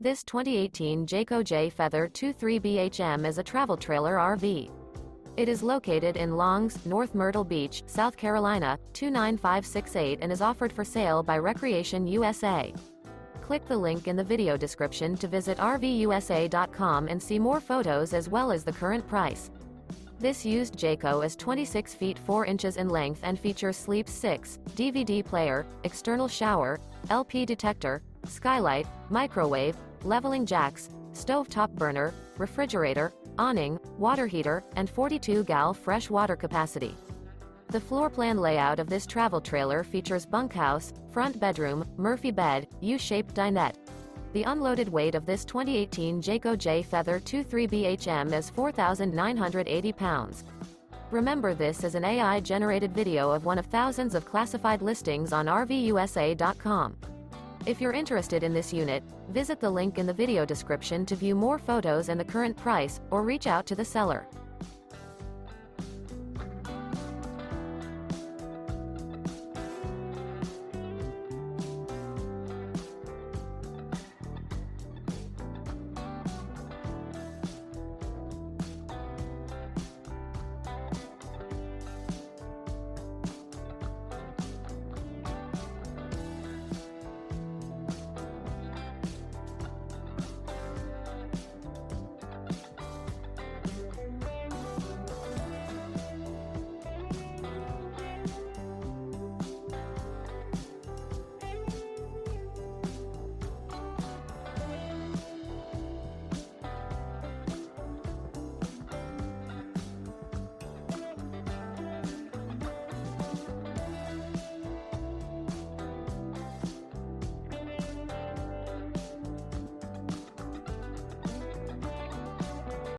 This 2018 Jayco Jay Feather 23BHM is a travel trailer RV. It is located in Longs, North Myrtle Beach, South Carolina, 29568 and is offered for sale by Recreation USA. Click the link in the video description to visit RVUSA.com and see more photos as well as the current price. This used Jayco is 26 feet 4 inches in length and features Sleep 6, DVD player, external shower, LP detector, skylight, microwave, leveling jacks, stovetop burner, refrigerator, awning, water heater, and 42-gal fresh water capacity. The floor plan layout of this travel trailer features bunkhouse, front bedroom, Murphy bed, U-shaped dinette. The unloaded weight of this 2018 Jayco Jay Feather 23BHM is 4,980 pounds. Remember, this is an AI-generated video of one of thousands of classified listings on RVUSA.com. If you're interested in this unit, visit the link in the video description to view more photos and the current price, or reach out to the seller.